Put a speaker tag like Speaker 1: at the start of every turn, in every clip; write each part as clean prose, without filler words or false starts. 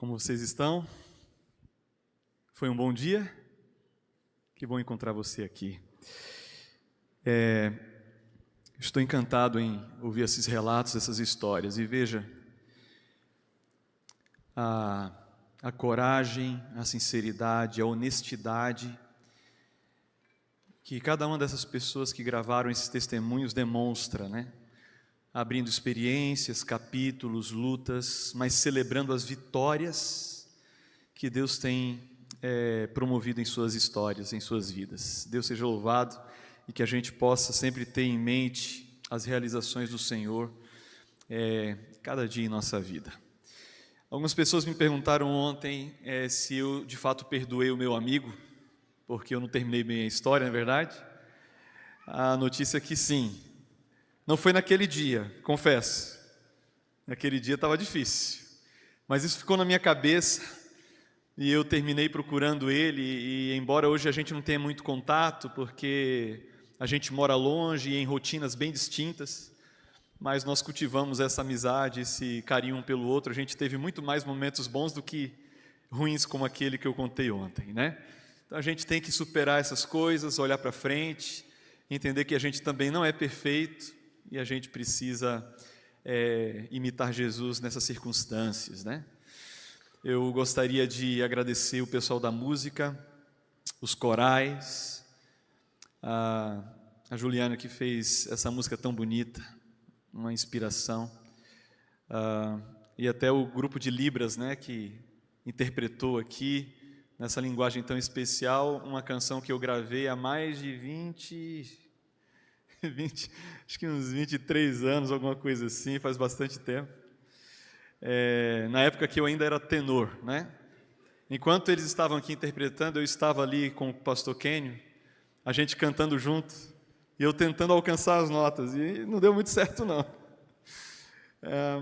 Speaker 1: Como vocês estão? Foi um bom dia? Que bom encontrar você aqui. Estou encantado em ouvir esses relatos, essas histórias. E veja, a coragem, a sinceridade, a honestidade que cada uma dessas pessoas que gravaram esses testemunhos demonstra, né? Abrindo experiências, capítulos, lutas, mas celebrando as vitórias que Deus tem promovido em suas histórias, em suas vidas. Deus seja louvado e que a gente possa sempre ter em mente as realizações do Senhor cada dia em nossa vida. Algumas pessoas me perguntaram ontem se eu de fato perdoei o meu amigo, porque eu não terminei bem a história, não é verdade? A notícia é que sim. Não foi naquele dia, confesso. Naquele dia estava difícil. Mas isso ficou na minha cabeça e eu terminei procurando ele. E embora hoje a gente não tenha muito contato, porque a gente mora longe e em rotinas bem distintas, mas nós cultivamos essa amizade, esse carinho um pelo outro. A gente teve muito mais momentos bons do que ruins como aquele que eu contei ontem, né? Então a gente tem que superar essas coisas, olhar para frente, entender que a gente também não é perfeito, e a gente precisa imitar Jesus nessas circunstâncias, né? Eu gostaria de agradecer o pessoal da música, os corais, a Juliana que fez essa música tão bonita, uma inspiração, e até o grupo de Libras, né, que interpretou aqui, nessa linguagem tão especial, uma canção que eu gravei há mais de 20, acho que uns 23 anos, alguma coisa assim, faz bastante tempo. Na época que eu ainda era tenor, né? Enquanto eles estavam aqui interpretando, eu estava ali com o pastor Kênio, a gente cantando junto, e eu tentando alcançar as notas, e não deu muito certo não.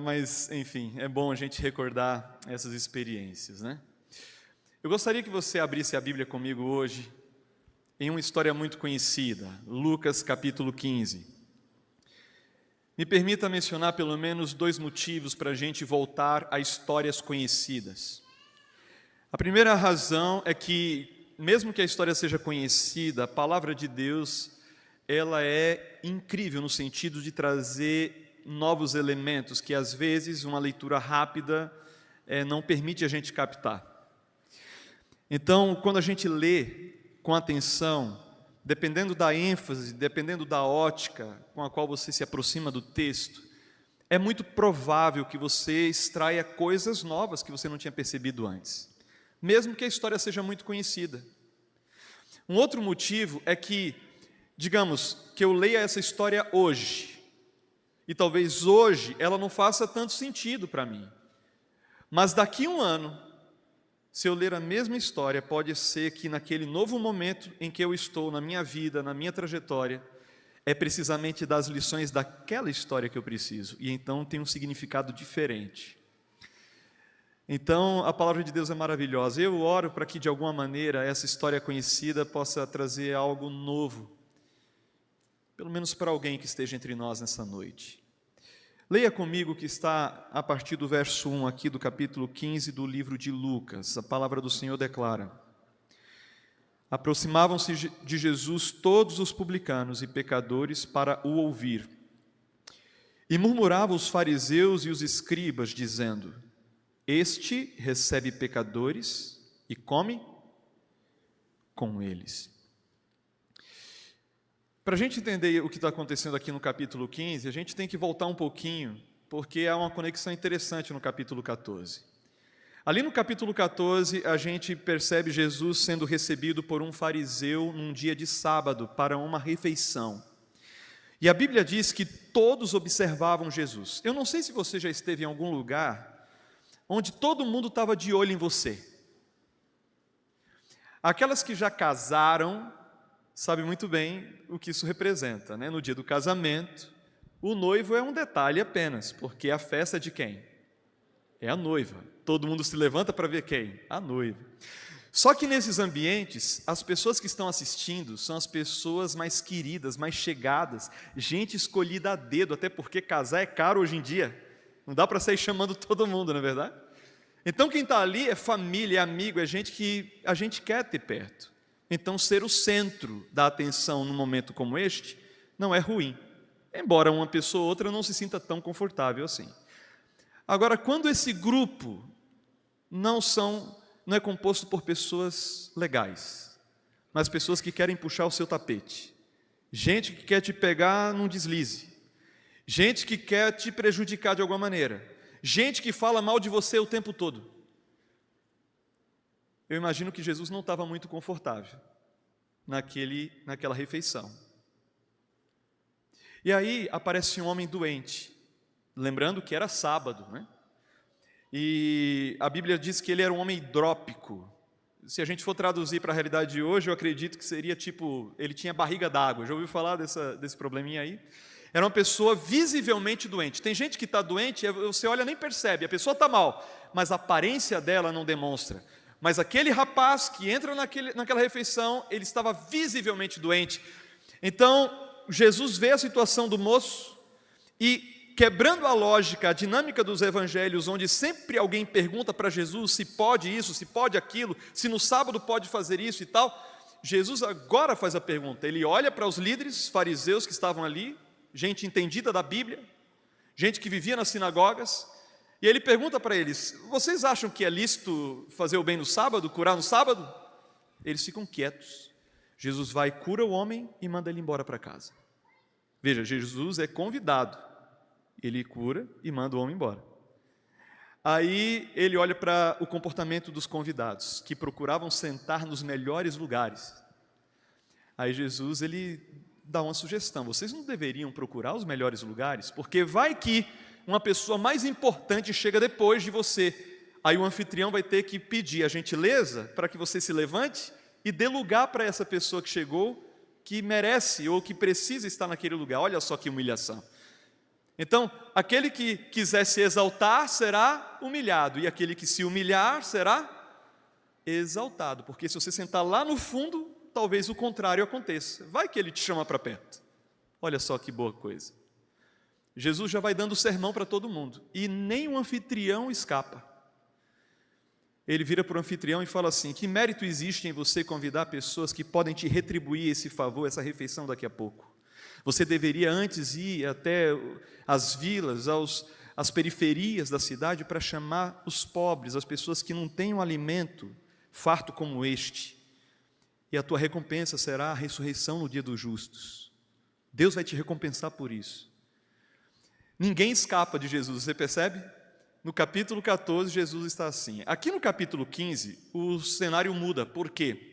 Speaker 1: Mas, enfim, é bom a gente recordar essas experiências, né? Eu gostaria que você abrisse a Bíblia comigo hoje, em uma história muito conhecida, Lucas capítulo 15. Me permita mencionar pelo menos 2 motivos para a gente voltar a histórias conhecidas. A primeira razão é que, mesmo que a história seja conhecida, a palavra de Deus, ela é incrível no sentido de trazer novos elementos que às vezes uma leitura rápida não permite a gente captar. Então, quando a gente lê com atenção, dependendo da ênfase, dependendo da ótica com a qual você se aproxima do texto, é muito provável que você extraia coisas novas que você não tinha percebido antes, mesmo que a história seja muito conhecida. Um outro motivo é que, digamos, que eu leia essa história hoje, e talvez hoje ela não faça tanto sentido para mim, mas daqui a um ano, se eu ler a mesma história, pode ser que naquele novo momento em que eu estou na minha vida, na minha trajetória, é precisamente das lições daquela história que eu preciso, e então tem um significado diferente. Então, a palavra de Deus é maravilhosa. Eu oro para que, de alguma maneira, essa história conhecida possa trazer algo novo, pelo menos para alguém que esteja entre nós nessa noite. Leia comigo que está a partir do verso 1 aqui do capítulo 15 do livro de Lucas. A palavra do Senhor declara: Aproximavam-se de Jesus todos os publicanos e pecadores para o ouvir. E murmuravam os fariseus e os escribas, dizendo: Este recebe pecadores e come com eles. Para a gente entender o que está acontecendo aqui no capítulo 15, a gente tem que voltar um pouquinho, porque há uma conexão interessante no capítulo 14. Ali no capítulo 14, a gente percebe Jesus sendo recebido por um fariseu num dia de sábado para uma refeição. E a Bíblia diz que todos observavam Jesus. Eu não sei se você já esteve em algum lugar onde todo mundo estava de olho em você. Aquelas que já casaram sabe muito bem o que isso representa, né? No dia do casamento, o noivo é um detalhe apenas, porque a festa é de quem? É a noiva. Todo mundo se levanta para ver quem? A noiva. Só que nesses ambientes, as pessoas que estão assistindo são as pessoas mais queridas, mais chegadas, gente escolhida a dedo, até porque casar é caro hoje em dia. Não dá para sair chamando todo mundo, não é verdade? Então quem está ali é família, é amigo, é gente que a gente quer ter perto. Então ser o centro da atenção num momento como este não é ruim, embora uma pessoa ou outra não se sinta tão confortável assim. Agora, quando esse grupo não é composto por pessoas legais, mas pessoas que querem puxar o seu tapete, gente que quer te pegar num deslize, gente que quer te prejudicar de alguma maneira, gente que fala mal de você o tempo todo. Eu imagino que Jesus não estava muito confortável naquela refeição. E aí aparece um homem doente, lembrando que era sábado, né? E a Bíblia diz que ele era um homem hidrópico. Se a gente for traduzir para a realidade de hoje, eu acredito que seria tipo, ele tinha barriga d'água. Já ouviu falar desse probleminha aí? Era uma pessoa visivelmente doente. Tem gente que está doente, você olha nem percebe, a pessoa está mal, mas a aparência dela não demonstra. Mas aquele rapaz que entra naquela refeição, ele estava visivelmente doente. Então, Jesus vê a situação do moço e, quebrando a lógica, a dinâmica dos evangelhos, onde sempre alguém pergunta para Jesus se pode isso, se pode aquilo, se no sábado pode fazer isso e tal, Jesus agora faz a pergunta. Ele olha para os líderes fariseus que estavam ali, gente entendida da Bíblia, gente que vivia nas sinagogas, e ele pergunta para eles: vocês acham que é lícito fazer o bem no sábado, curar no sábado? Eles ficam quietos. Jesus vai, cura o homem e manda ele embora para casa. Veja, Jesus é convidado, ele cura e manda o homem embora. Aí ele olha para o comportamento dos convidados, que procuravam sentar nos melhores lugares. Aí Jesus, ele dá uma sugestão: vocês não deveriam procurar os melhores lugares? Porque vai que uma pessoa mais importante chega depois de você. Aí o anfitrião vai ter que pedir a gentileza para que você se levante e dê lugar para essa pessoa que chegou, que merece ou que precisa estar naquele lugar. Olha só que humilhação. Então, aquele que quiser se exaltar será humilhado, e aquele que se humilhar será exaltado, porque se você sentar lá no fundo, talvez o contrário aconteça. Vai que ele te chama para perto. Olha só que boa coisa. Jesus já vai dando sermão para todo mundo, e nem o anfitrião escapa. Ele vira para o anfitrião e fala assim: que mérito existe em você convidar pessoas que podem te retribuir esse favor, essa refeição daqui a pouco? Você deveria antes ir até as vilas, às periferias da cidade para chamar os pobres, as pessoas que não têm um alimento farto como este. E a tua recompensa será a ressurreição no dia dos justos. Deus vai te recompensar por isso. Ninguém escapa de Jesus, você percebe? No capítulo 14, Jesus está assim. Aqui no capítulo 15, o cenário muda. Por quê?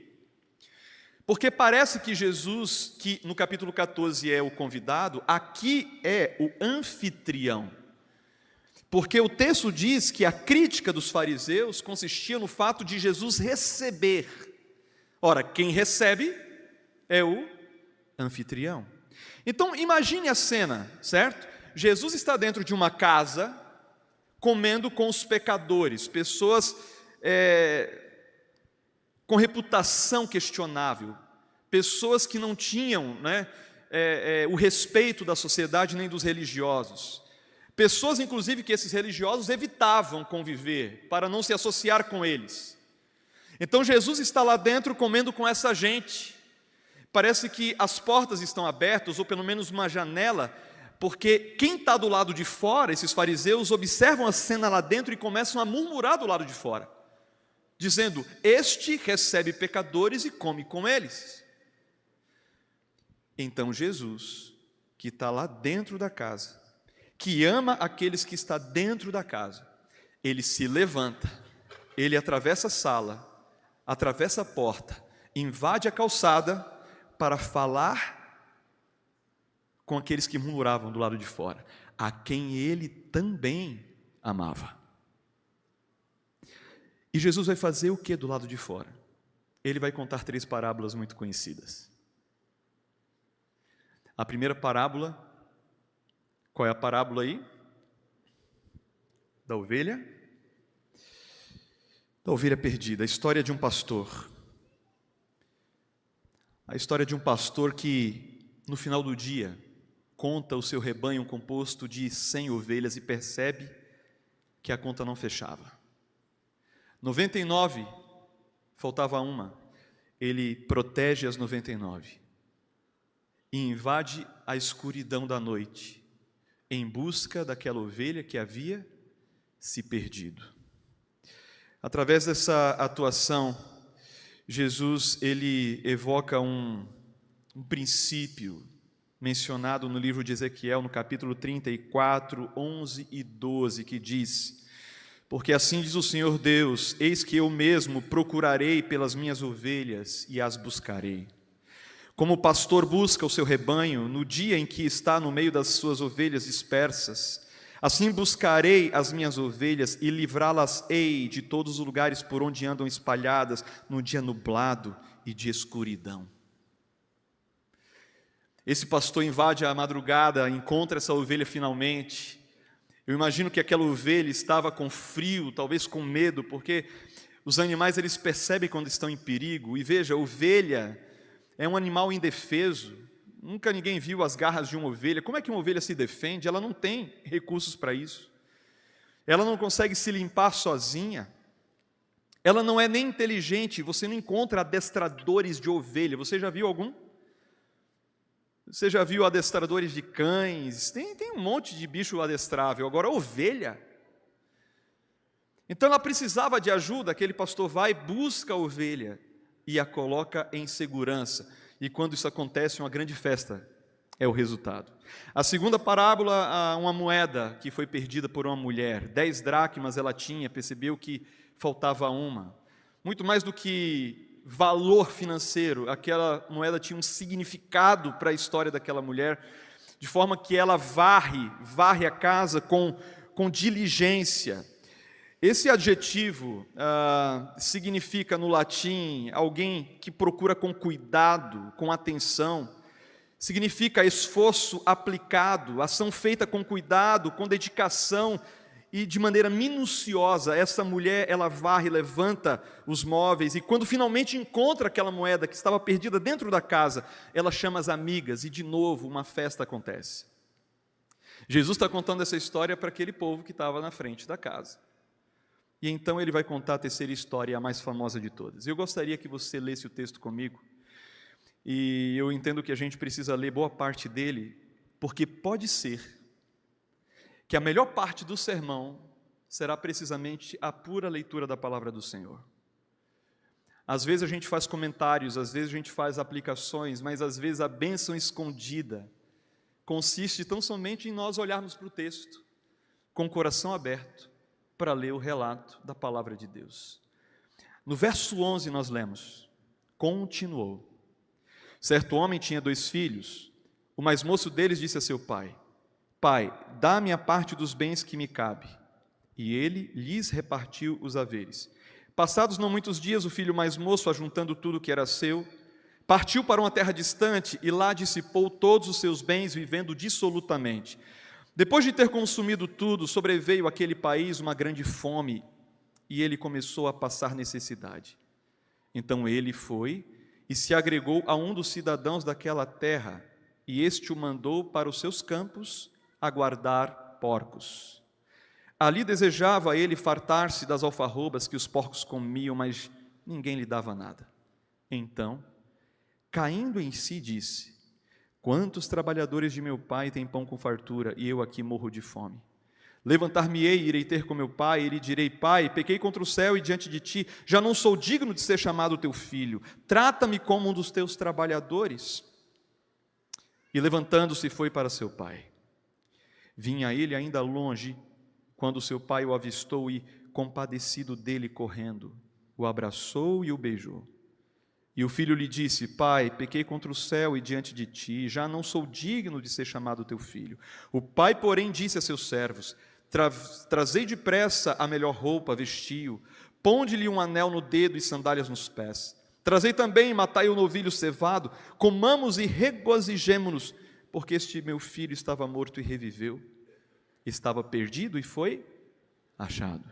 Speaker 1: Porque parece que Jesus, que no capítulo 14 é o convidado, aqui é o anfitrião. Porque o texto diz que a crítica dos fariseus consistia no fato de Jesus receber. Ora, quem recebe é o anfitrião. Então, imagine a cena, certo? Jesus está dentro de uma casa, comendo com os pecadores, pessoas com reputação questionável, pessoas que não tinham o respeito da sociedade nem dos religiosos, pessoas inclusive que esses religiosos evitavam conviver, para não se associar com eles. Então Jesus está lá dentro comendo com essa gente. Parece que as portas estão abertas, ou pelo menos uma janela, porque quem está do lado de fora, esses fariseus, observam a cena lá dentro e começam a murmurar do lado de fora, dizendo: este recebe pecadores e come com eles. Então Jesus, que está lá dentro da casa, que ama aqueles que estão dentro da casa, ele se levanta, ele atravessa a sala, atravessa a porta, invade a calçada para falar com aqueles que murmuravam do lado de fora, a quem ele também amava. E Jesus vai fazer o que do lado de fora? Ele vai contar 3 parábolas muito conhecidas. A primeira parábola, qual é a parábola aí? Da ovelha? Da ovelha perdida, a história de um pastor. A história de um pastor que, no final do dia, conta o seu rebanho composto de 100 ovelhas e percebe que a conta não fechava. 99, faltava uma. Ele protege as 99 e invade a escuridão da noite em busca daquela ovelha que havia se perdido. Através dessa atuação, Jesus ele evoca um princípio mencionado no livro de Ezequiel, no capítulo 34, 11 e 12, que diz: porque assim diz o Senhor Deus, eis que eu mesmo procurarei pelas minhas ovelhas e as buscarei. Como o pastor busca o seu rebanho no dia em que está no meio das suas ovelhas dispersas, assim buscarei as minhas ovelhas e livrá-las-ei de todos os lugares por onde andam espalhadas no dia nublado e de escuridão. Esse pastor invade a madrugada, encontra essa ovelha finalmente. Eu imagino que aquela ovelha estava com frio, talvez com medo, porque os animais eles percebem quando estão em perigo. E veja, a ovelha é um animal indefeso. Nunca ninguém viu as garras de uma ovelha. Como é que uma ovelha se defende? Ela não tem recursos para isso. Ela não consegue se limpar sozinha. Ela não é nem inteligente. Você não encontra adestradores de ovelha. Você já viu algum? Você já viu adestradores de cães? Tem um monte de bicho adestrável. Agora, ovelha. Então ela precisava de ajuda. Aquele pastor vai, busca a ovelha e a coloca em segurança. E quando isso acontece, uma grande festa é o resultado. A segunda parábola, uma moeda que foi perdida por uma mulher. 10 dracmas ela tinha, percebeu que faltava uma. Muito mais do que valor financeiro, aquela moeda tinha um significado para a história daquela mulher, de forma que ela varre a casa com diligência. Esse adjetivo significa no latim alguém que procura com cuidado, com atenção. Significa esforço aplicado, ação feita com cuidado, com dedicação e de maneira minuciosa. Essa mulher, ela varre, levanta os móveis e quando finalmente encontra aquela moeda que estava perdida dentro da casa, ela chama as amigas e de novo uma festa acontece. Jesus está contando essa história para aquele povo que estava na frente da casa. E então ele vai contar a terceira história, a mais famosa de todas. Eu gostaria que você lesse o texto comigo. E eu entendo que a gente precisa ler boa parte dele, porque pode ser que a melhor parte do sermão será precisamente a pura leitura da palavra do Senhor. Às vezes a gente faz comentários, às vezes a gente faz aplicações, mas às vezes a bênção escondida consiste tão somente em nós olharmos para o texto, com o coração aberto, para ler o relato da palavra de Deus. No verso 11 nós lemos: continuou. Certo homem tinha 2 filhos. O mais moço deles disse a seu pai: Pai, dá-me a parte dos bens que me cabe. E ele lhes repartiu os haveres. Passados não muitos dias, o filho mais moço, ajuntando tudo que era seu, partiu para uma terra distante e lá dissipou todos os seus bens, vivendo dissolutamente. Depois de ter consumido tudo, sobreveio àquele país uma grande fome e ele começou a passar necessidade. Então ele foi e se agregou a um dos cidadãos daquela terra, e este o mandou para os seus campos a guardar porcos. Ali desejava ele fartar-se das alfarrobas que os porcos comiam, mas ninguém lhe dava nada. Então, caindo em si, disse: Quantos trabalhadores de meu pai têm pão com fartura, e eu aqui morro de fome? Levantar-me-ei e irei ter com meu pai, e lhe direi: Pai, pequei contra o céu e diante de ti, já não sou digno de ser chamado teu filho, trata-me como um dos teus trabalhadores. E levantando-se foi para seu pai. Vinha ele ainda longe, quando seu pai o avistou e, compadecido dele correndo, o abraçou e o beijou. E o filho lhe disse: Pai, pequei contra o céu e diante de ti, já não sou digno de ser chamado teu filho. O pai, porém, disse a seus servos: Trazei depressa a melhor roupa, vestiu, ponde-lhe um anel no dedo e sandálias nos pés. Trazei também e matai o novilho cevado, comamos e regozijemo-nos, porque este meu filho estava morto e reviveu, estava perdido e foi achado.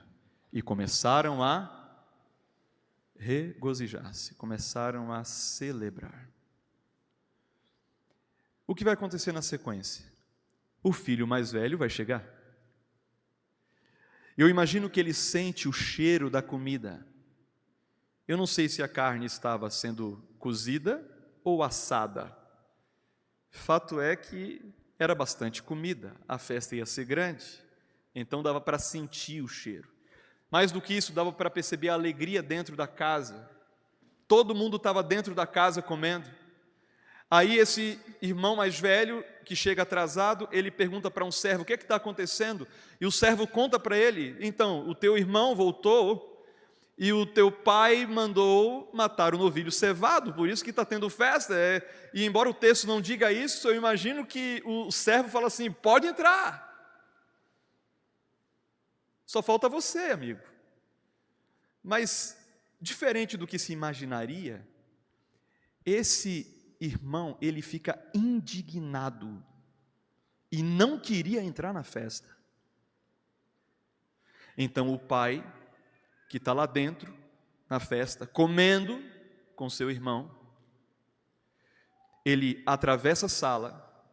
Speaker 1: E começaram a regozijar-se, começaram a celebrar. O que vai acontecer na sequência? O filho mais velho vai chegar. Eu imagino que ele sente o cheiro da comida. Eu não sei se a carne estava sendo cozida ou assada. Fato é que era bastante comida, a festa ia ser grande, então dava para sentir o cheiro. Mais do que isso, dava para perceber a alegria dentro da casa. Todo mundo estava dentro da casa comendo. Aí esse irmão mais velho, que chega atrasado, ele pergunta para um servo, o que está acontecendo? E o servo conta para ele, então, o teu irmão voltou e o teu pai mandou matar o novilho cevado, por isso que está tendo festa. E embora o texto não diga isso, eu imagino que o servo fala assim, pode entrar. Só falta você, amigo. Mas, diferente do que se imaginaria, esse irmão, ele fica indignado e não queria entrar na festa. Então o pai, que está lá dentro, na festa, comendo com seu irmão, ele atravessa a sala,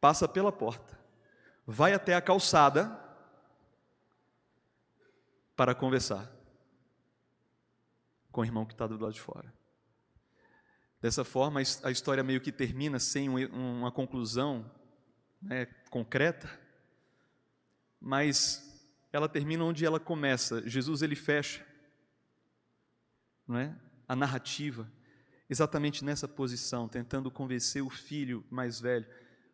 Speaker 1: passa pela porta, vai até a calçada para conversar com o irmão que está do lado de fora. Dessa forma, a história meio que termina sem uma conclusão, né, concreta, mas ela termina onde ela começa. Jesus, ele fecha, não é, a narrativa exatamente nessa posição, tentando convencer o filho mais velho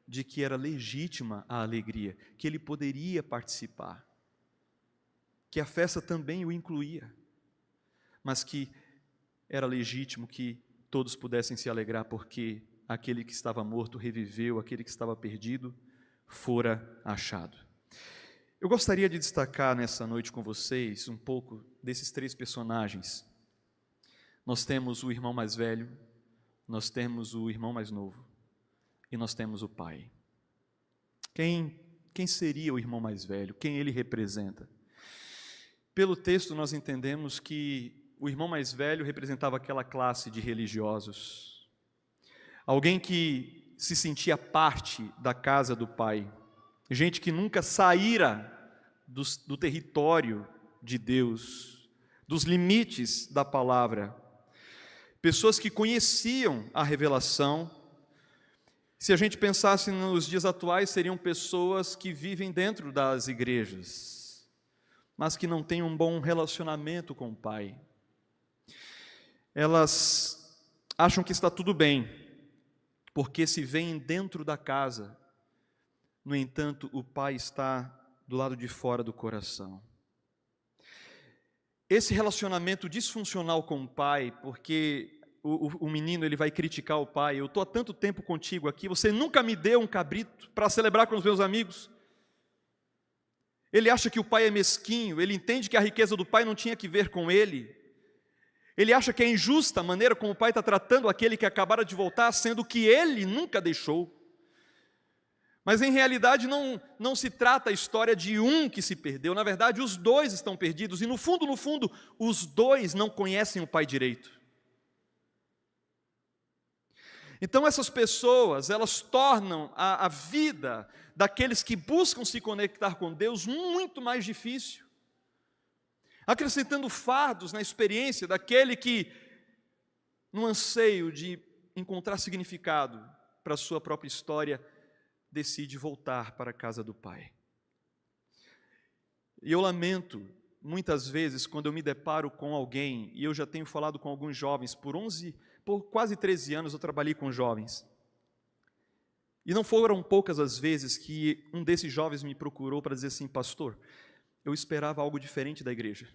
Speaker 1: de que era legítima a alegria, que ele poderia participar, que a festa também o incluía, mas que era legítimo que todos pudessem se alegrar, porque aquele que estava morto reviveu, aquele que estava perdido fora achado. Eu gostaria de destacar nessa noite com vocês um pouco desses três personagens. Nós temos o irmão mais velho, nós temos o irmão mais novo e nós temos o pai. Quem seria o irmão mais velho? Quem ele representa? Pelo texto nós entendemos que o irmão mais velho representava aquela classe de religiosos, alguém que se sentia parte da casa do pai, gente que nunca saíra do território de Deus, dos limites da palavra, pessoas que conheciam a revelação. Se a gente pensasse nos dias atuais, seriam pessoas que vivem dentro das igrejas, mas que não têm um bom relacionamento com o pai. Elas acham que está tudo bem, porque se veem dentro da casa. No entanto, o pai está do lado de fora do coração. Esse relacionamento disfuncional com o pai, porque o menino ele vai criticar o pai, eu estou há tanto tempo contigo aqui, você nunca me deu um cabrito para celebrar com os meus amigos. Ele acha que o pai é mesquinho, ele entende que a riqueza do pai não tinha que ver com ele. Ele acha que é injusta a maneira como o pai está tratando aquele que acabara de voltar, sendo que ele nunca deixou. Mas em realidade não se trata a história de um que se perdeu, na verdade os dois estão perdidos, e no fundo, os dois não conhecem o pai direito. Então essas pessoas, elas tornam a vida daqueles que buscam se conectar com Deus muito mais difícil, acrescentando fardos na experiência daquele que, no anseio de encontrar significado para a sua própria história, decide voltar para a casa do pai. E eu lamento, muitas vezes, quando eu me deparo com alguém, e eu já tenho falado com alguns jovens, por quase 13 anos eu trabalhei com jovens, e não foram poucas as vezes que um desses jovens me procurou para dizer assim, pastor, eu esperava algo diferente da igreja.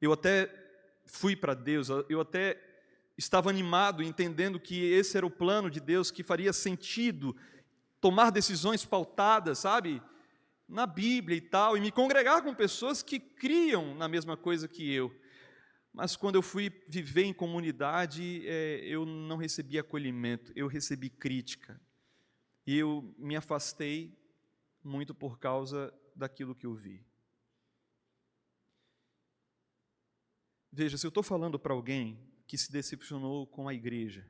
Speaker 1: Eu até fui para Deus, eu até estava animado, entendendo que esse era o plano de Deus, que faria sentido tomar decisões pautadas, sabe, na Bíblia e tal, e me congregar com pessoas que criam na mesma coisa que eu. Mas quando eu fui viver em comunidade, eu não recebi acolhimento, eu recebi crítica. E eu me afastei muito por causa daquilo que eu vi. Veja, se eu estou falando para alguém que se decepcionou com a igreja,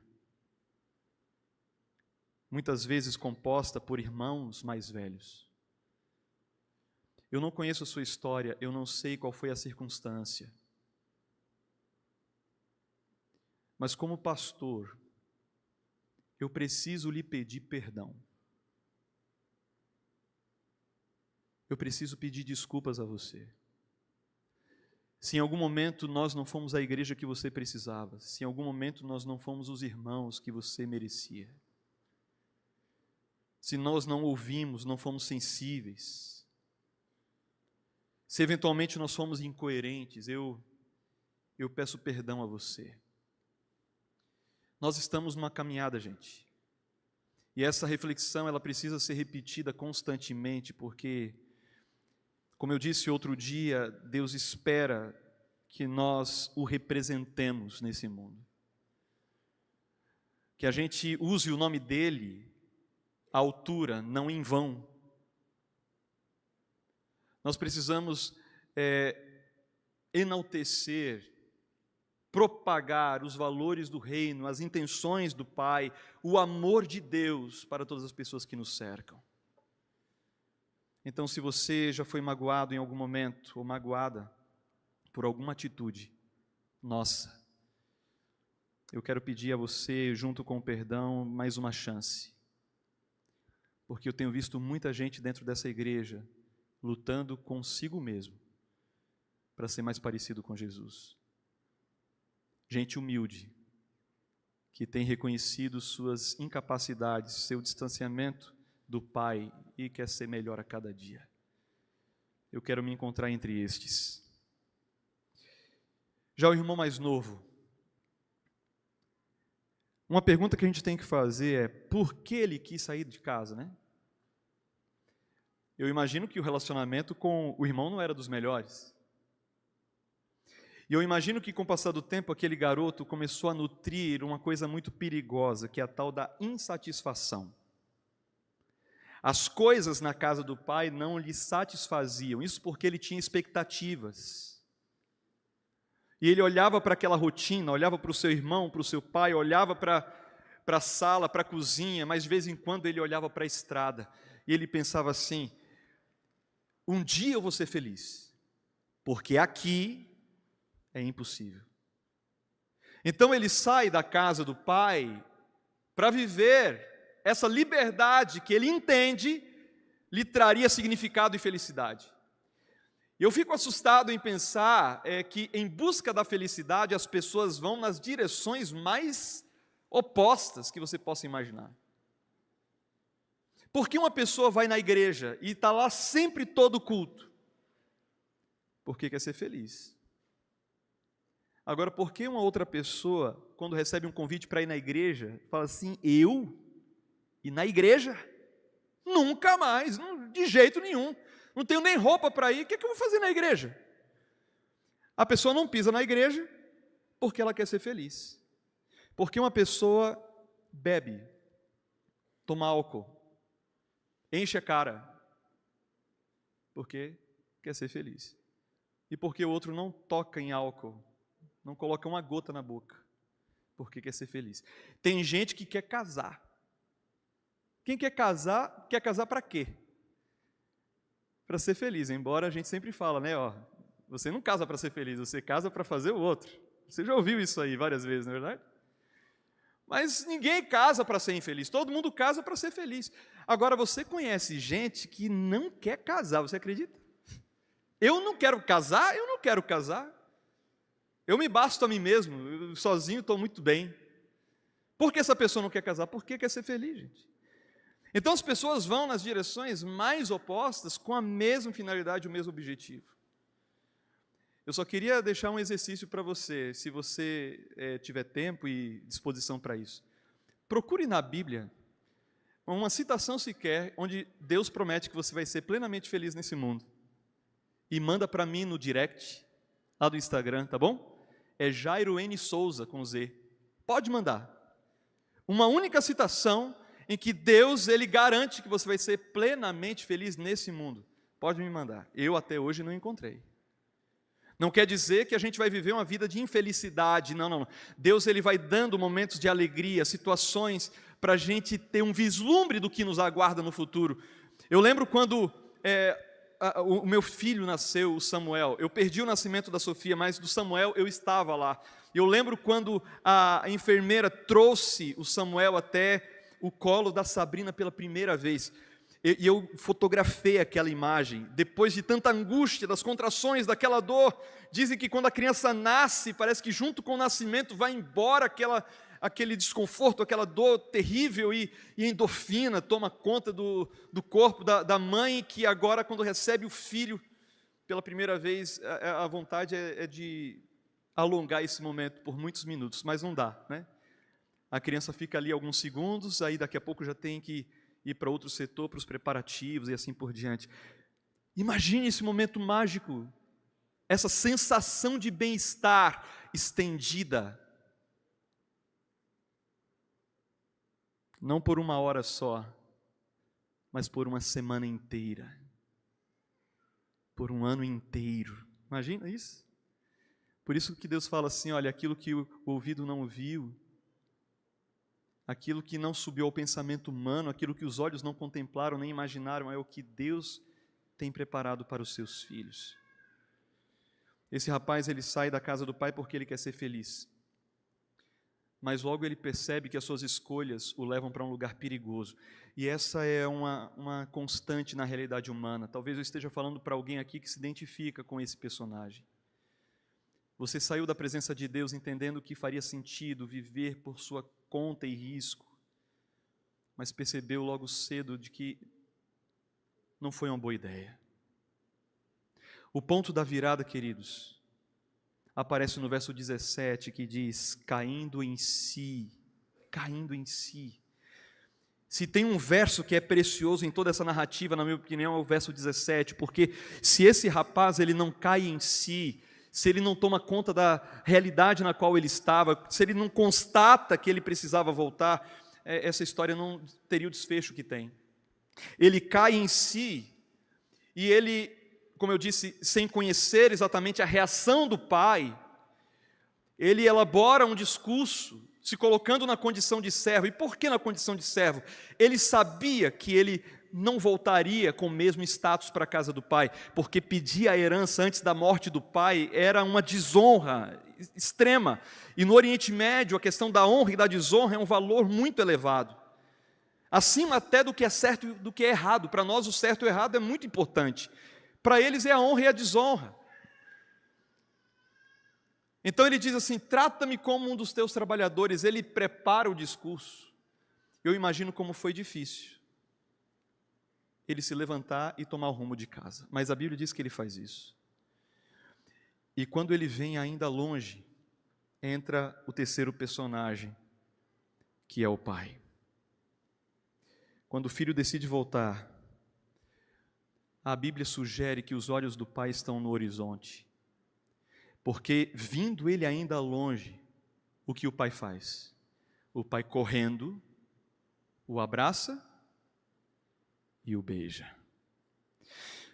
Speaker 1: muitas vezes composta por irmãos mais velhos, Eu não conheço a sua história, eu não sei qual foi a circunstância. Mas como pastor, eu preciso lhe pedir perdão. Eu preciso pedir desculpas a você. Se em algum momento nós não fomos a igreja que você precisava, se em algum momento nós não fomos os irmãos que você merecia, se nós não ouvimos, não fomos sensíveis, se eventualmente nós fomos incoerentes, eu peço perdão a você. Nós estamos numa caminhada, gente, e essa reflexão ela precisa ser repetida constantemente, porque, como eu disse outro dia, Deus espera que nós o representemos nesse mundo. Que a gente use o nome dele à altura, não em vão. Nós precisamos enaltecer, propagar os valores do reino, as intenções do Pai, o amor de Deus para todas as pessoas que nos cercam. Então, se você já foi magoado em algum momento, ou magoada por alguma atitude nossa, eu quero pedir a você, junto com o perdão, mais uma chance. Porque eu tenho visto muita gente dentro dessa igreja lutando consigo mesmo para ser mais parecido com Jesus. Gente humilde, que tem reconhecido suas incapacidades, seu distanciamento do Pai e quer ser melhor a cada dia. Eu quero me encontrar entre estes. Já o irmão mais novo, uma pergunta que a gente tem que fazer é: por que ele quis sair de casa, né? Eu imagino que o relacionamento com o irmão não era dos melhores. E eu imagino que com o passar do tempo aquele garoto começou a nutrir uma coisa muito perigosa, que é a tal da insatisfação. As coisas na casa do pai não lhe satisfaziam, isso porque ele tinha expectativas. E ele olhava para aquela rotina, olhava para o seu irmão, para o seu pai, olhava para a sala, para a cozinha, mas de vez em quando ele olhava para a estrada. E ele pensava assim: um dia eu vou ser feliz, porque aqui é impossível. Então ele sai da casa do pai para viver essa liberdade que ele entende lhe traria significado e felicidade. E eu fico assustado em pensar que em busca da felicidade as pessoas vão nas direções mais opostas que você possa imaginar. Por que uma pessoa vai na igreja e está lá sempre todo culto? Porque quer ser feliz. Agora, por que uma outra pessoa, quando recebe um convite para ir na igreja, fala assim: eu? E na igreja? Nunca mais, de jeito nenhum. Não tenho nem roupa para ir, o que eu vou fazer na igreja? A pessoa não pisa na igreja porque ela quer ser feliz. Porque uma pessoa bebe, toma álcool, enche a cara, porque quer ser feliz. E porque o outro não toca em álcool, não coloca uma gota na boca, porque quer ser feliz. Tem gente que quer casar. Quem quer casar para quê? Para ser feliz, embora a gente sempre fala, né, você não casa para ser feliz, você casa para fazer o outro. Você já ouviu isso aí várias vezes, não é verdade? Mas ninguém casa para ser infeliz, todo mundo casa para ser feliz. Agora, você conhece gente que não quer casar, você acredita? Eu não quero casar, eu não quero casar. Eu me basto a mim mesmo, eu sozinho estou muito bem. Por que essa pessoa não quer casar? Porque quer ser feliz, gente. Então as pessoas vão nas direções mais opostas com a mesma finalidade, o mesmo objetivo. Eu só queria deixar um exercício para você, se você tiver tempo e disposição para isso. Procure na Bíblia uma citação sequer onde Deus promete que você vai ser plenamente feliz nesse mundo. E manda para mim no direct, lá do Instagram, tá bom? É Jairo N. Souza, com Z. Pode mandar. Uma única citação em que Deus, Ele garante que você vai ser plenamente feliz nesse mundo. Pode me mandar. Eu até hoje não encontrei. Não quer dizer que a gente vai viver uma vida de infelicidade, não. Deus, Ele vai dando momentos de alegria, situações para a gente ter um vislumbre do que nos aguarda no futuro. Eu lembro quando o meu filho nasceu, o Samuel. Eu perdi o nascimento da Sofia, mas do Samuel eu estava lá. Eu lembro quando a enfermeira trouxe o Samuel até o colo da Sabrina pela primeira vez. E eu fotografei aquela imagem, depois de tanta angústia, das contrações, daquela dor. Dizem que quando a criança nasce, parece que junto com o nascimento vai embora aquele desconforto, aquela dor terrível, e endorfina toma conta do corpo da mãe, que agora, quando recebe o filho pela primeira vez, a vontade é de alongar esse momento por muitos minutos, mas não dá, né? A criança fica ali alguns segundos, aí daqui a pouco já tem que ir para outro setor, para os preparativos e assim por diante. Imagine esse momento mágico, essa sensação de bem-estar estendida. Não por uma hora só, mas por uma semana inteira. Por um ano inteiro. Imagina isso? Por isso que Deus fala assim, olha, aquilo que o ouvido não viu, aquilo que não subiu ao pensamento humano, aquilo que os olhos não contemplaram nem imaginaram, é o que Deus tem preparado para os seus filhos. Esse rapaz, ele sai da casa do pai porque ele quer ser feliz. Mas logo ele percebe que as suas escolhas o levam para um lugar perigoso. E essa é uma constante na realidade humana. Talvez eu esteja falando para alguém aqui que se identifica com esse personagem. Você saiu da presença de Deus entendendo que faria sentido viver por sua conta e risco, mas percebeu logo cedo de que não foi uma boa ideia. O ponto da virada, queridos, aparece no verso 17, que diz, caindo em si, caindo em si. Se tem um verso que é precioso em toda essa narrativa, na minha opinião, é o verso 17, porque se esse rapaz ele não cai em si, se ele não toma conta da realidade na qual ele estava, se ele não constata que ele precisava voltar, essa história não teria o desfecho que tem. Ele cai em si, e ele, como eu disse, sem conhecer exatamente a reação do pai, ele elabora um discurso, se colocando na condição de servo. E por que na condição de servo? Ele sabia que ele não voltaria com o mesmo status para a casa do pai, porque pedir a herança antes da morte do pai era uma desonra extrema. E no Oriente Médio, a questão da honra e da desonra é um valor muito elevado. Acima até do que é certo e do que é errado. Para nós, o certo e o errado é muito importante. Para eles é a honra e a desonra. Então ele diz assim, trata-me como um dos teus trabalhadores. Ele prepara o discurso. Eu imagino como foi difícil ele se levantar e tomar o rumo de casa. Mas a Bíblia diz que ele faz isso. E quando ele vem ainda longe, entra o terceiro personagem, que é o pai. Quando o filho decide voltar, a Bíblia sugere que os olhos do pai estão no horizonte. Porque, vindo ele ainda longe, o que o pai faz? O pai correndo, o abraça e o beija.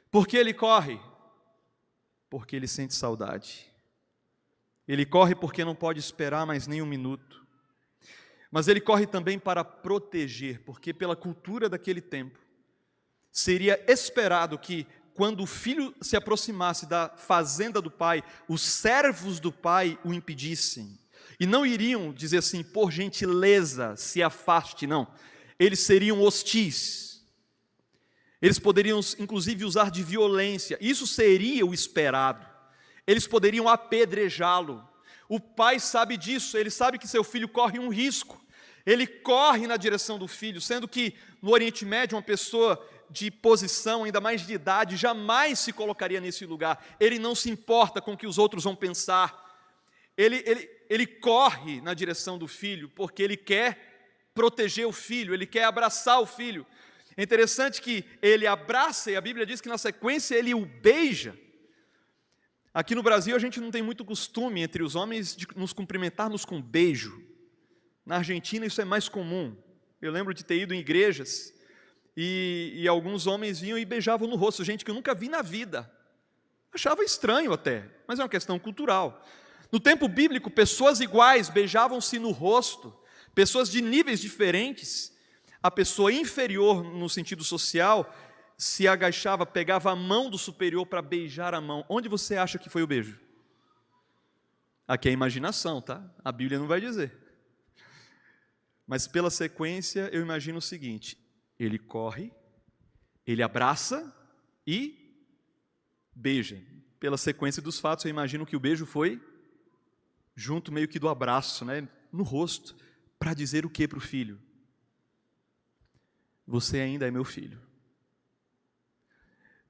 Speaker 1: Por que ele corre? Porque ele sente saudade. Ele corre porque não pode esperar mais nem um minuto. Mas ele corre também para proteger, porque pela cultura daquele tempo, seria esperado que, quando o filho se aproximasse da fazenda do pai, os servos do pai o impedissem. E não iriam dizer assim, por gentileza, se afaste, não. Eles seriam hostis. Eles poderiam, inclusive, usar de violência. Isso seria o esperado. Eles poderiam apedrejá-lo. O pai sabe disso, ele sabe que seu filho corre um risco. Ele corre na direção do filho, sendo que no Oriente Médio uma pessoa de posição, ainda mais de idade, jamais se colocaria nesse lugar. Ele não se importa com o que os outros vão pensar. Ele corre na direção do filho porque ele quer proteger o filho, ele quer abraçar o filho. É interessante que ele abraça, e a Bíblia diz que na sequência ele o beija. Aqui no Brasil a gente não tem muito costume entre os homens de nos cumprimentarmos com beijo. Na Argentina isso é mais comum. Eu lembro de ter ido em igrejas e alguns homens vinham e beijavam no rosto, gente que eu nunca vi na vida. Achava estranho até, mas é uma questão cultural. No tempo bíblico, pessoas iguais beijavam-se no rosto, pessoas de níveis diferentes. A pessoa inferior no sentido social se agachava, pegava a mão do superior para beijar a mão. Onde você acha que foi o beijo? Aqui é imaginação, tá? A Bíblia não vai dizer. Mas pela sequência, eu imagino o seguinte: ele corre, ele abraça e beija. Pela sequência dos fatos, eu imagino que o beijo foi junto meio que do abraço, né? No rosto, para dizer o que para o filho? Você ainda é meu filho.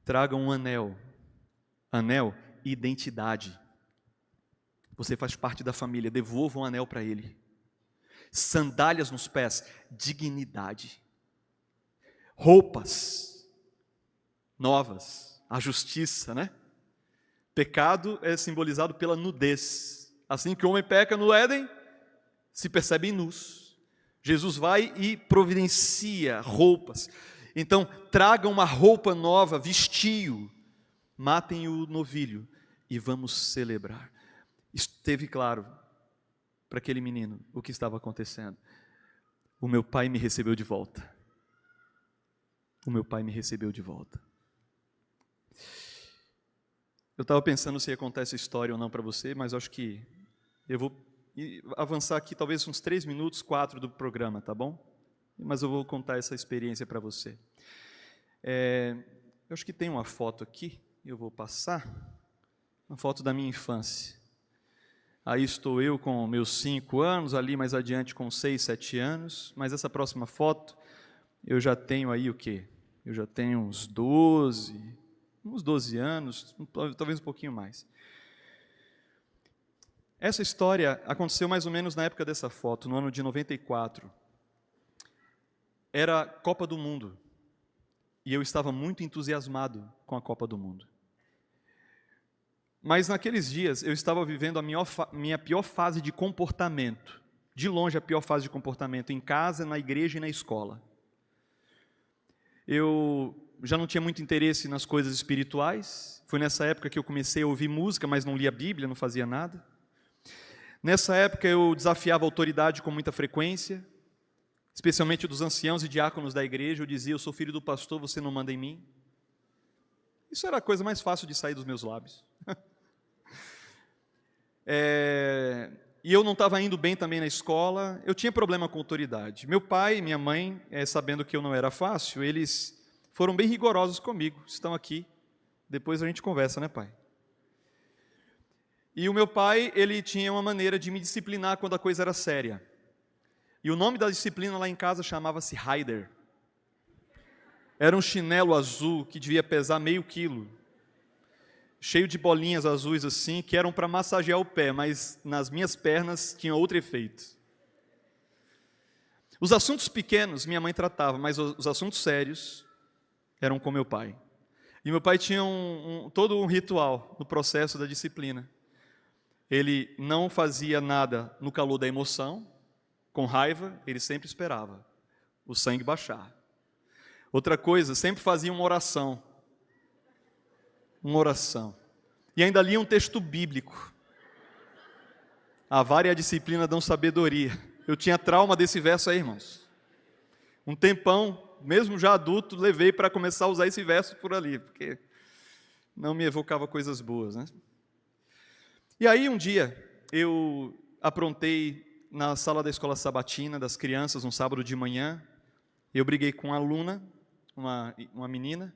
Speaker 1: Traga um anel. Anel, identidade. Você faz parte da família, devolva um anel para ele. Sandálias nos pés, dignidade. Roupas novas, a justiça, né? Pecado é simbolizado pela nudez. Assim que o homem peca no Éden, se percebem nus. Jesus vai e providencia roupas. Então, tragam uma roupa nova, vestiu, matem o novilho e vamos celebrar. Esteve claro para aquele menino o que estava acontecendo. O meu pai me recebeu de volta. O meu pai me recebeu de volta. Eu estava pensando se ia contar essa história ou não para você, mas acho que eu vou avançar aqui talvez uns 3 minutos, 4 do programa, tá bom? Mas eu vou contar essa experiência para você. Eu acho que tem uma foto aqui, eu vou passar, uma foto da minha infância. Aí estou eu com meus 5 anos, ali mais adiante com 6, 7 anos, mas essa próxima foto, eu já tenho aí o quê? Eu já tenho uns 12 anos, talvez um pouquinho mais. Essa história aconteceu mais ou menos na época dessa foto, no ano de 94. Era Copa do Mundo, e eu estava muito entusiasmado com a Copa do Mundo. Mas naqueles dias eu estava vivendo a minha pior fase de comportamento, de longe a pior fase de comportamento, em casa, na igreja e na escola. Eu já não tinha muito interesse nas coisas espirituais, foi nessa época que eu comecei a ouvir música, mas não lia a Bíblia, não fazia nada. Nessa época eu desafiava a autoridade com muita frequência, especialmente dos anciãos e diáconos da igreja. Eu dizia: eu sou filho do pastor, você não manda em mim. Isso era a coisa mais fácil de sair dos meus lábios. E eu não estava indo bem também na escola, eu tinha problema com autoridade. Meu pai e minha mãe, sabendo que eu não era fácil, eles foram bem rigorosos comigo, estão aqui, depois a gente conversa, né, pai? E o meu pai, ele tinha uma maneira de me disciplinar quando a coisa era séria. E o nome da disciplina lá em casa chamava-se Raider. Era um chinelo azul que devia pesar meio quilo, cheio de bolinhas azuis assim, que eram para massagear o pé, mas nas minhas pernas tinha outro efeito. Os assuntos pequenos minha mãe tratava, mas os assuntos sérios eram com meu pai. E meu pai tinha todo um ritual no processo da disciplina. Ele não fazia nada no calor da emoção, com raiva, ele sempre esperava o sangue baixar. Outra coisa, sempre fazia uma oração. Uma oração. E ainda lia um texto bíblico. A vara e a disciplina dão sabedoria. Eu tinha trauma desse verso aí, irmãos. Um tempão, mesmo já adulto, levei para começar a usar esse verso por ali, porque não me evocava coisas boas, né? E aí um dia, eu aprontei na sala da escola sabatina das crianças, um sábado de manhã. Eu briguei com uma aluna, uma menina.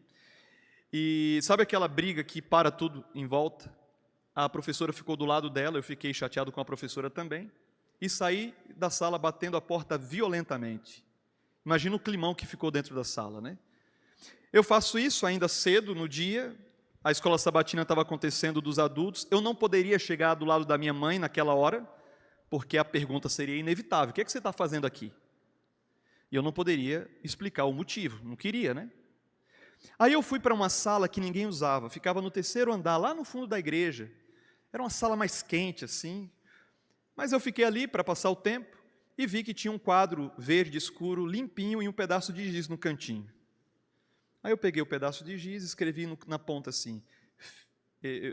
Speaker 1: E sabe aquela briga que para tudo em volta? A professora ficou do lado dela, eu fiquei chateado com a professora também, e saí da sala batendo a porta violentamente. Imagina o climão que ficou dentro da sala, né? Eu faço isso ainda cedo no dia, a escola sabatina estava acontecendo dos adultos, eu não poderia chegar do lado da minha mãe naquela hora, porque a pergunta seria inevitável: o que é que você está fazendo aqui? E eu não poderia explicar o motivo, não queria, né? Aí eu fui para uma sala que ninguém usava, ficava no 3º andar, lá no fundo da igreja. Era uma sala mais quente assim, mas eu fiquei ali para passar o tempo e vi que tinha um quadro verde escuro, limpinho, e um pedaço de giz no cantinho. Aí eu peguei o pedaço de giz e escrevi na ponta assim,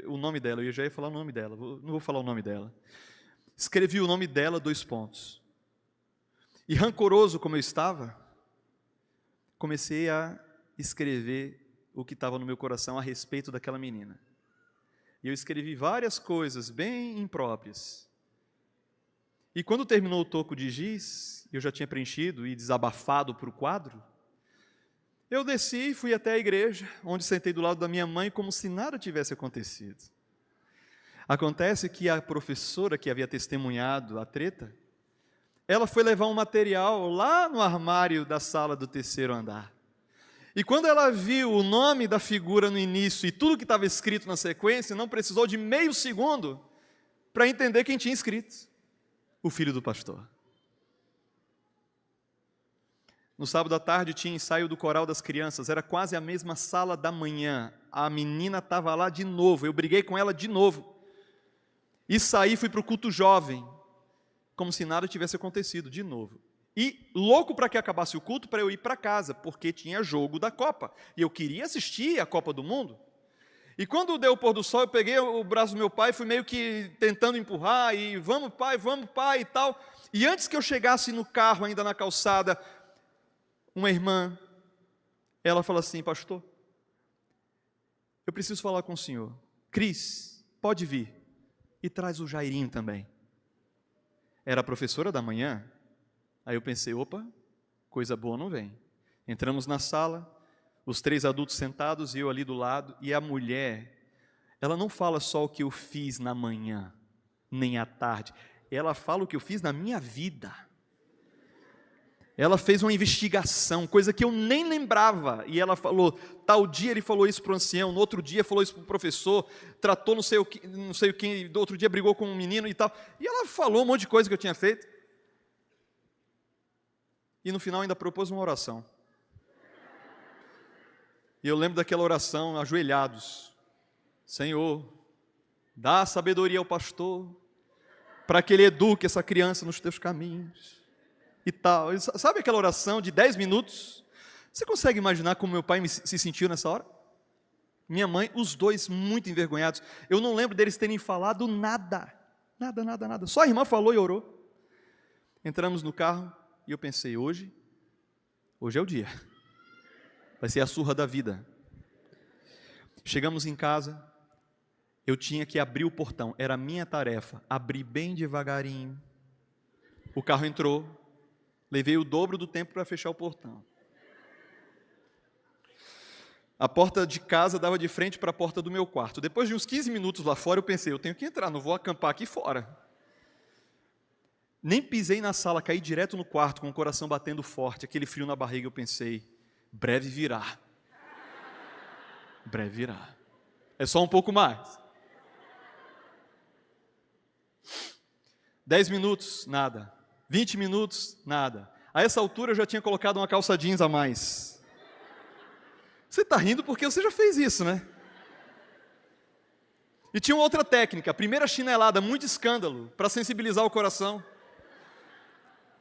Speaker 1: o nome dela, eu já ia falar o nome dela, não vou falar o nome dela. Escrevi o nome dela, 2 pontos. E rancoroso como eu estava, comecei a escrever o que estava no meu coração a respeito daquela menina. E eu escrevi várias coisas bem impróprias. E quando terminou o toco de giz, eu já tinha preenchido e desabafado para o quadro, eu desci e fui até a igreja, onde sentei do lado da minha mãe como se nada tivesse acontecido. Acontece que a professora que havia testemunhado a treta, ela foi levar um material lá no armário da sala do terceiro andar. E quando ela viu o nome da figura no início e tudo que estava escrito na sequência, não precisou de meio segundo para entender quem tinha escrito: o filho do pastor. No sábado à tarde tinha ensaio do coral das crianças, era quase a mesma sala da manhã. A menina estava lá de novo, eu briguei com ela de novo. E saí, fui para o culto jovem, como se nada tivesse acontecido, de novo. E louco para que acabasse o culto, para eu ir para casa, porque tinha jogo da Copa. E eu queria assistir a Copa do Mundo. E quando deu o pôr do sol, eu peguei o braço do meu pai, fui meio que tentando empurrar, e vamos pai e tal. E antes que eu chegasse no carro, ainda na calçada, uma irmã, ela falou assim: pastor, eu preciso falar com o senhor. Cris, pode vir. E traz o Jairinho também. Era a professora da manhã. Aí eu pensei: opa, coisa boa não vem. Entramos na sala, os 3 adultos sentados e eu ali do lado, e a mulher, ela não fala só o que eu fiz na manhã, nem à tarde, ela fala o que eu fiz na minha vida. Ela fez uma investigação, coisa que eu nem lembrava, e ela falou: tal dia ele falou isso para o ancião, no outro dia falou isso para o professor, tratou não sei o que, do outro dia brigou com um menino e tal, e ela falou um monte de coisa que eu tinha feito, e no final ainda propôs uma oração. E eu lembro daquela oração, ajoelhados: Senhor, dá sabedoria ao pastor, para que ele eduque essa criança nos teus caminhos, e tal. Sabe aquela oração de 10 minutos? Você consegue imaginar como meu pai se sentiu nessa hora? Minha mãe, os dois muito envergonhados. Eu não lembro deles terem falado nada. Nada. Só a irmã falou e orou. Entramos no carro e eu pensei: hoje é o dia. Vai ser a surra da vida. Chegamos em casa, eu tinha que abrir o portão, era a minha tarefa, abrir bem devagarinho. O carro entrou, levei o dobro do tempo para fechar o portão. A porta de casa dava de frente para a porta do meu quarto. Depois de uns 15 minutos lá fora, eu pensei: eu tenho que entrar, não vou acampar aqui fora. Nem pisei na sala, caí direto no quarto, com o coração batendo forte, aquele frio na barriga. Eu pensei: breve virá. Breve virá. É só um pouco mais. 10 minutos, nada. 20 minutos, nada. A essa altura eu já tinha colocado uma calça jeans a mais. Você está rindo porque você já fez isso, né? E tinha uma outra técnica, a primeira chinelada, muito escândalo, para sensibilizar o coração.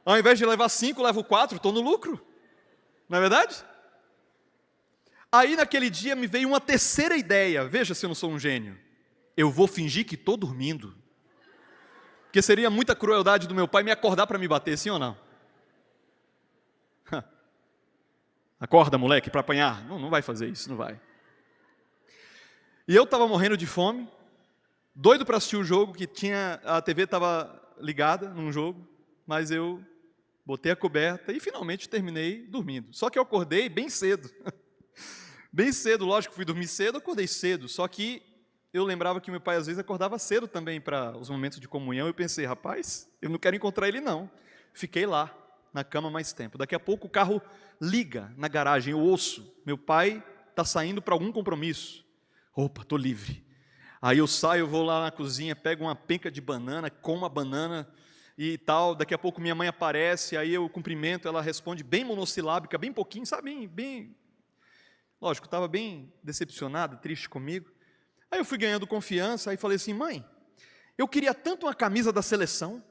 Speaker 1: Ao invés de levar 5, levo 4, estou no lucro. Não é verdade? Aí naquele dia me veio uma terceira ideia. Veja se eu não sou um gênio. Eu vou fingir que estou dormindo. Porque seria muita crueldade do meu pai me acordar para me bater, sim ou não? Acorda, moleque, para apanhar. Não vai fazer isso, não vai. E eu estava morrendo de fome, doido para assistir o jogo, a TV estava ligada num jogo, mas eu botei a coberta e finalmente terminei dormindo. Só que eu acordei bem cedo. Bem cedo, lógico, fui dormir cedo, acordei cedo. Só que eu lembrava que meu pai às vezes acordava cedo também para os momentos de comunhão. Eu pensei: rapaz, eu não quero encontrar ele não. Fiquei lá, na cama mais tempo. Daqui a pouco o carro liga na garagem, eu ouço: meu pai está saindo para algum compromisso. Opa, estou livre. Aí eu saio, vou lá na cozinha, pego uma penca de banana, como a banana e tal. Daqui a pouco minha mãe aparece, aí eu cumprimento, ela responde bem monossilábica, bem pouquinho, sabe, bem... Lógico, estava bem decepcionada, triste comigo. Aí eu fui ganhando confiança, aí falei assim: mãe, eu queria tanto uma camisa da seleção,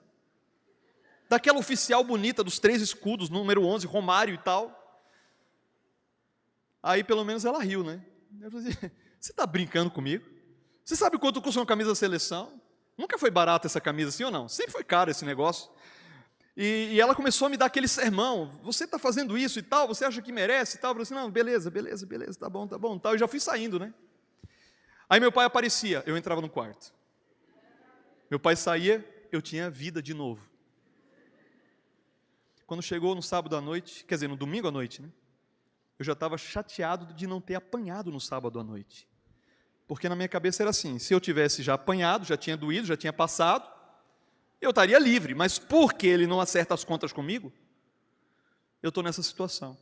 Speaker 1: daquela oficial bonita dos 3 escudos, número 11, Romário e tal. Aí pelo menos ela riu, né? Eu falei assim: você está brincando comigo? Você sabe quanto custa uma camisa da seleção? Nunca foi barata essa camisa, sim ou não? Sempre foi caro esse negócio. E ela começou a me dar aquele sermão, você está fazendo isso e tal, você acha que merece e tal? Eu falei assim, não, beleza, tá bom, tal. Eu já fui saindo, né? Aí meu pai aparecia, eu entrava no quarto. Meu pai saía, eu tinha vida de novo. Quando chegou no sábado à noite, quer dizer, no domingo à noite, né? Eu já estava chateado de não ter apanhado no sábado à noite. Porque na minha cabeça era assim, se eu tivesse já apanhado, já tinha doído, já tinha passado, eu estaria livre, mas porque ele não acerta as contas comigo, eu estou nessa situação.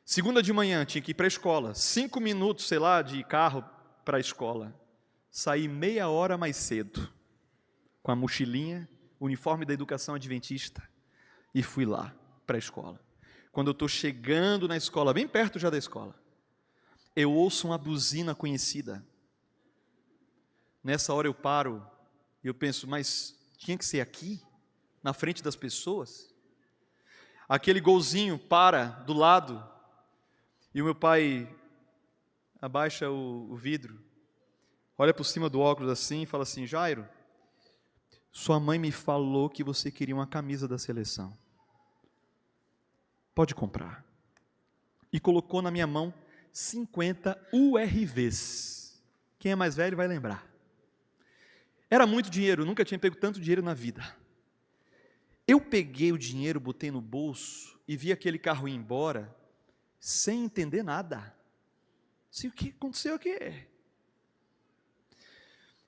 Speaker 1: Segunda de manhã, tinha que ir para a escola, 5 minutos, sei lá, de carro para a escola. Saí meia hora mais cedo, com a mochilinha, uniforme da educação adventista, e fui lá para a escola. Quando eu estou chegando na escola, bem perto já da escola, eu ouço uma buzina conhecida. Nessa hora eu paro e eu penso, mas tinha que ser aqui, na frente das pessoas? Aquele golzinho para do lado e o meu pai abaixa o vidro, olha por cima do óculos assim e fala assim, Jairo, sua mãe me falou que você queria uma camisa da seleção. Pode comprar. E colocou na minha mão 50 URVs. Quem é mais velho vai lembrar. Era muito dinheiro, eu nunca tinha pego tanto dinheiro na vida. Eu peguei o dinheiro, botei no bolso e vi aquele carro ir embora sem entender nada. Assim, o que aconteceu aqui?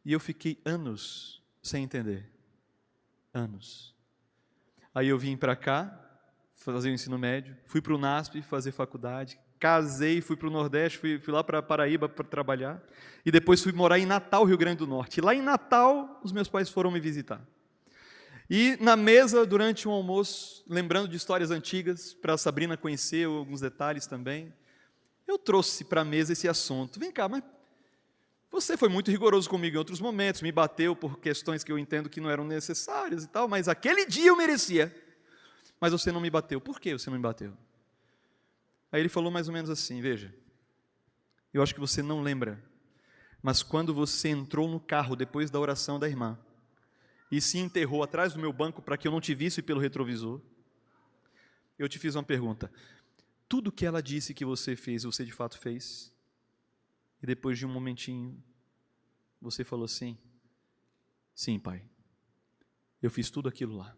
Speaker 1: E eu fiquei anos sem entender. Anos. Aí eu vim para cá, fazer o ensino médio, fui para o NASP fazer faculdade, casei, fui para o Nordeste, fui lá para Paraíba para trabalhar, e depois fui morar em Natal, Rio Grande do Norte. E lá em Natal, os meus pais foram me visitar. E na mesa, durante um almoço, lembrando de histórias antigas, para a Sabrina conhecer alguns detalhes também, eu trouxe para a mesa esse assunto. Vem cá, mas você foi muito rigoroso comigo em outros momentos, me bateu por questões que eu entendo que não eram necessárias e tal, mas aquele dia eu merecia. Mas você não me bateu. Por que você não me bateu? Aí ele falou mais ou menos assim, veja, eu acho que você não lembra, mas quando você entrou no carro depois da oração da irmã, e se enterrou atrás do meu banco para que eu não te visse pelo retrovisor, eu te fiz uma pergunta, tudo que ela disse que você fez, você de fato fez? E depois de um momentinho, você falou assim, sim pai, eu fiz tudo aquilo lá.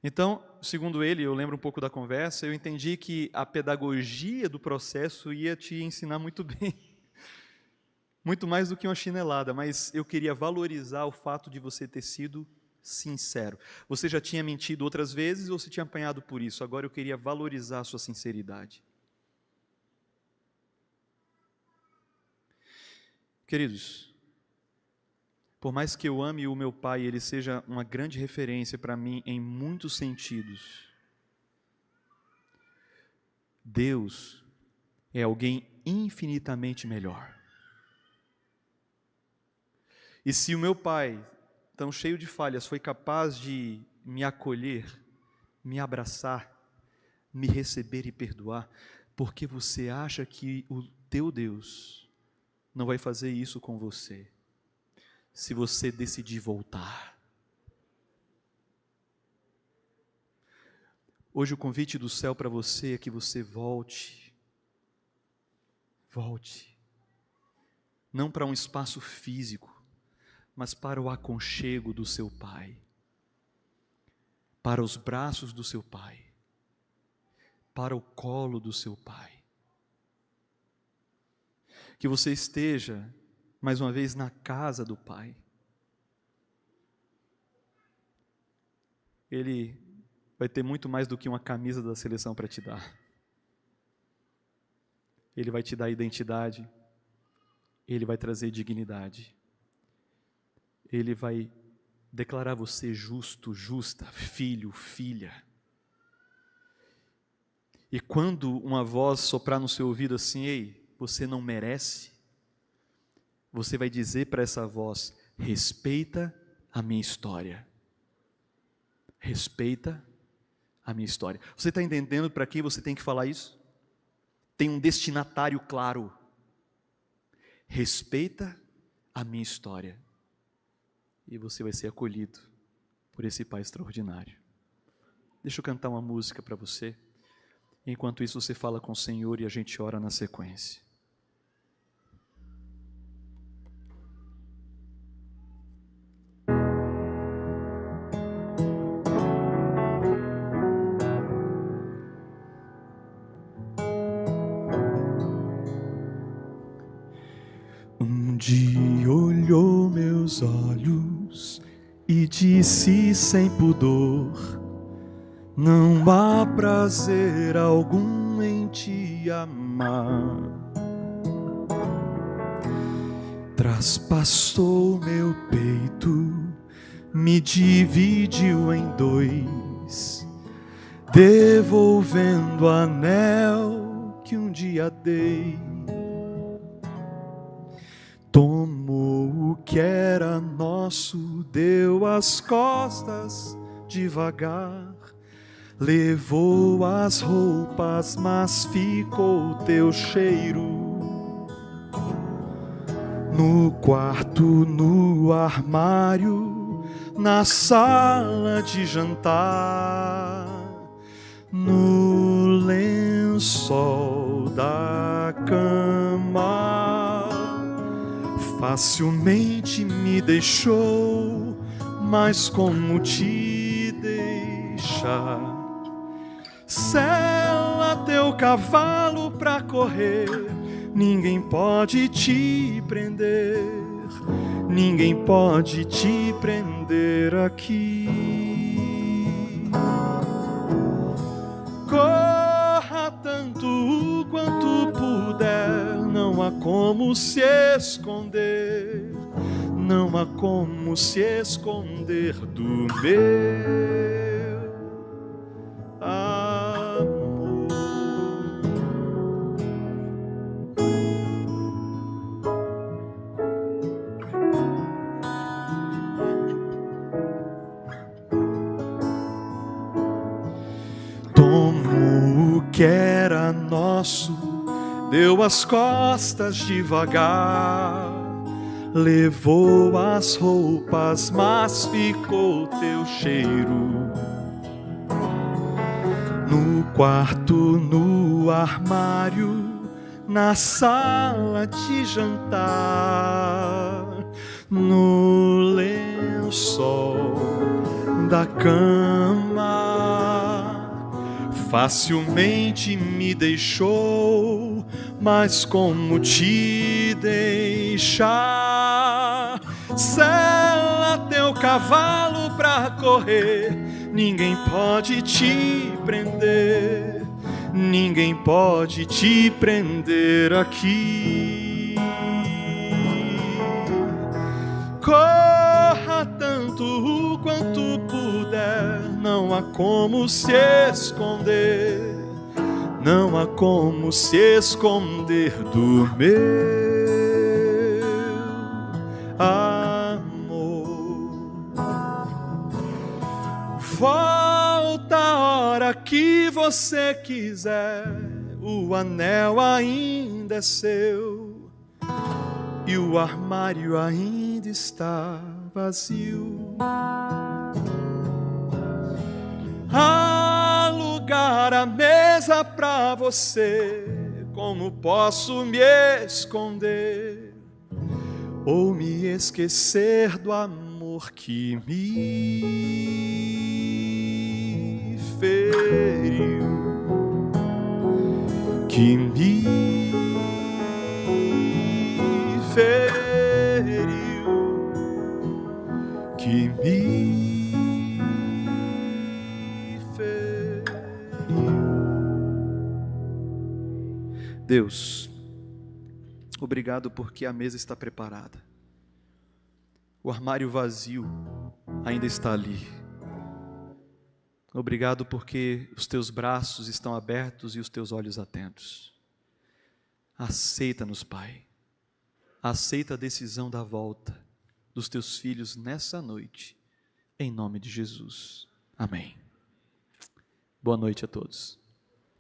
Speaker 1: Então, segundo ele, eu lembro um pouco da conversa, eu entendi que a pedagogia do processo ia te ensinar muito bem. Muito mais do que uma chinelada, mas eu queria valorizar o fato de você ter sido sincero. Você já tinha mentido outras vezes ou você tinha apanhado por isso? Agora eu queria valorizar a sua sinceridade. Queridos, por mais que eu ame o meu pai, ele seja uma grande referência para mim em muitos sentidos, Deus é alguém infinitamente melhor. E se o meu pai, tão cheio de falhas, foi capaz de me acolher, me abraçar, me receber e perdoar, por que você acha que o teu Deus não vai fazer isso com você? Se você decidir voltar. Hoje o convite do céu para você é que você volte. Volte. Não para um espaço físico, mas para o aconchego do seu Pai. Para os braços do seu Pai. Para o colo do seu Pai. Que você esteja mais uma vez na casa do Pai. Ele vai ter muito mais do que uma camisa da seleção para te dar. Ele vai te dar identidade. Ele vai trazer dignidade. Ele vai declarar você justo, justa, filho, filha. E quando uma voz soprar no seu ouvido assim, ei, você não merece, você vai dizer para essa voz, respeita a minha história. Respeita a minha história. Você está entendendo para quem você tem que falar isso? Tem um destinatário claro. Respeita a minha história. e você vai ser acolhido por esse Pai extraordinário. Deixa eu cantar uma música para você. Enquanto isso, você fala com o Senhor e a gente ora na sequência. Um dia olhou meus olhos e disse sem pudor: não há prazer algum em te amar. Traspassou meu peito, me dividiu em dois, devolvendo o anel que um dia dei. Tomou o que era nosso, deu as costas devagar. Levou as roupas, mas ficou teu cheiro. No quarto, no armário, na sala de jantar, no lençol da cama. Facilmente me deixou, mas como te deixar? Sela teu cavalo pra correr, ninguém pode te prender, ninguém pode te prender aqui. Corra tanto quanto puder, não há como se esconder, não há como se esconder do meu amor. Tomou o que era nosso, deu as costas devagar. Levou as roupas, mas ficou teu cheiro. No quarto, no armário, na sala de jantar, no lençol da cama. Facilmente me deixou, mas como te deixar? Sela teu cavalo pra correr, ninguém pode te prender, ninguém pode te prender aqui. Corra tanto quanto puder, não há como se esconder, não há como se esconder do meu amor. Volta a hora que você quiser, o anel ainda é seu e o armário ainda está vazio. Há lugar à mesa pra você, como posso me esconder ou me esquecer do amor que me feriu, que me feriu, que me Deus, obrigado porque a mesa está preparada. O armário vazio ainda está ali. Obrigado porque os teus braços estão abertos e os teus olhos atentos. Aceita-nos, Pai. Aceita a decisão da volta dos teus filhos nessa noite, em nome de Jesus. Amém. Boa noite a todos.